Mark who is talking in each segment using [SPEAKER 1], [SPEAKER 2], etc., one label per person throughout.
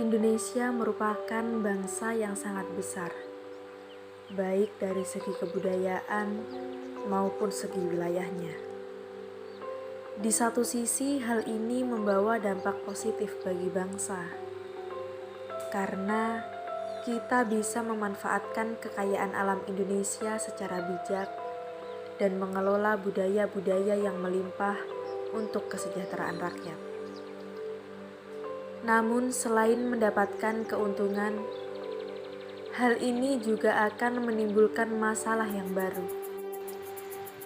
[SPEAKER 1] Indonesia merupakan bangsa yang sangat besar, baik dari segi kebudayaan maupun segi wilayahnya. Di satu sisi, hal ini membawa dampak positif bagi bangsa, karena kita bisa memanfaatkan kekayaan alam Indonesia secara bijak dan mengelola budaya-budaya yang melimpah untuk kesejahteraan rakyat. Namun, selain mendapatkan keuntungan, hal ini juga akan menimbulkan masalah yang baru.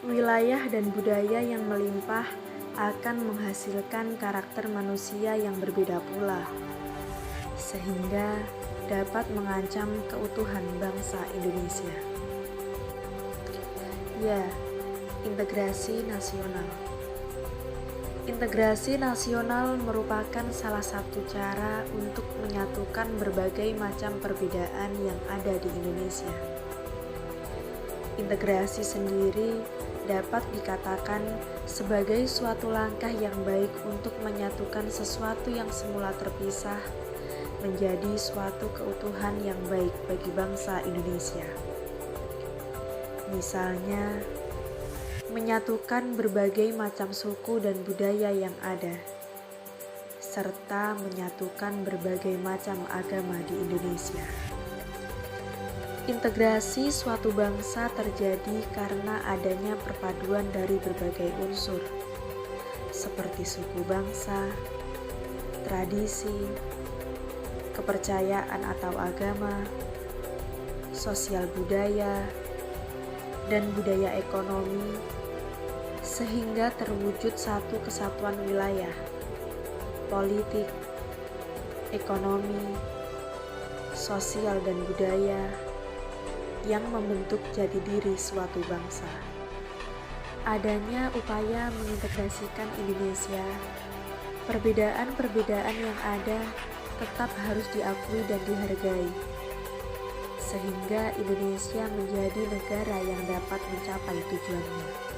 [SPEAKER 1] Wilayah dan budaya yang melimpah akan menghasilkan karakter manusia yang berbeda pula, sehingga dapat mengancam keutuhan bangsa Indonesia. Ya, integrasi nasional. Integrasi nasional merupakan salah satu cara untuk menyatukan berbagai macam perbedaan yang ada di Indonesia. Integrasi sendiri dapat dikatakan sebagai suatu langkah yang baik untuk menyatukan sesuatu yang semula terpisah menjadi suatu keutuhan yang baik bagi bangsa Indonesia. Misalnya, menyatukan berbagai macam suku dan budaya yang ada, serta menyatukan berbagai macam agama di Indonesia. Integrasi suatu bangsa terjadi karena adanya perpaduan dari berbagai unsur, seperti suku bangsa, tradisi, kepercayaan atau agama, sosial budaya, dan budaya ekonomi, sehingga terwujud satu kesatuan wilayah, politik, ekonomi, sosial dan budaya yang membentuk jati diri suatu bangsa. Adanya upaya mengintegrasikan Indonesia, perbedaan-perbedaan yang ada tetap harus diakui dan dihargai, sehingga Indonesia menjadi negara yang dapat mencapai tujuannya.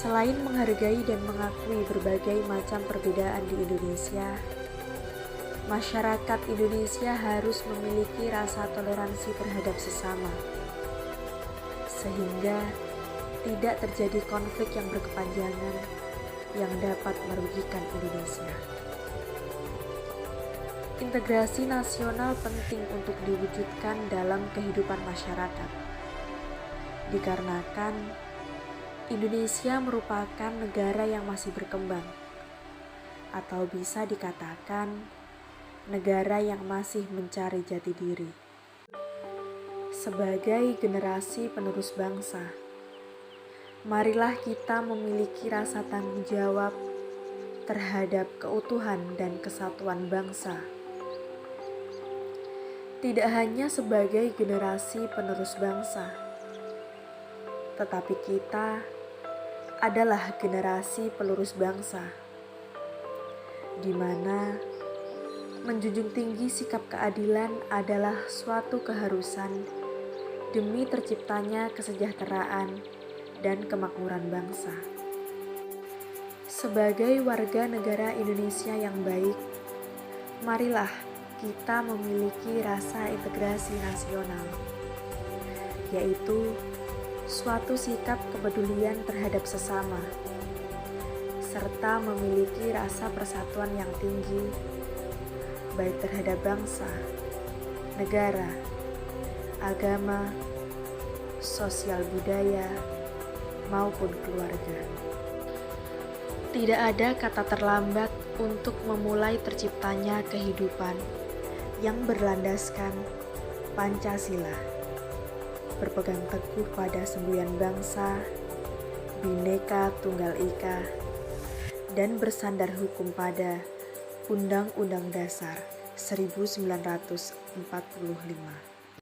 [SPEAKER 1] Selain menghargai dan mengakui berbagai macam perbedaan di Indonesia, masyarakat Indonesia harus memiliki rasa toleransi terhadap sesama, sehingga tidak terjadi konflik yang berkepanjangan yang dapat merugikan Indonesia. Integrasi nasional penting untuk diwujudkan dalam kehidupan masyarakat, dikarenakan Indonesia merupakan negara yang masih berkembang, atau bisa dikatakan negara yang masih mencari jati diri. Sebagai generasi penerus bangsa, marilah kita memiliki rasa tanggung jawab terhadap keutuhan dan kesatuan bangsa. Tidak hanya sebagai generasi penerus bangsa, tetapi kita adalah generasi pelurus bangsa, di mana menjunjung tinggi sikap keadilan adalah suatu keharusan demi terciptanya kesejahteraan dan kemakmuran bangsa. Sebagai warga negara Indonesia yang baik, marilah kita memiliki rasa integrasi nasional, yaitu suatu sikap kepedulian terhadap sesama, serta memiliki rasa persatuan yang tinggi, baik terhadap bangsa, negara, agama, sosial budaya, maupun keluarga. Tidak ada kata terlambat untuk memulai terciptanya kehidupan yang berlandaskan Pancasila, berpegang teguh pada semboyan bangsa, Bhinneka Tunggal Ika, dan bersandar hukum pada Undang-Undang Dasar 1945.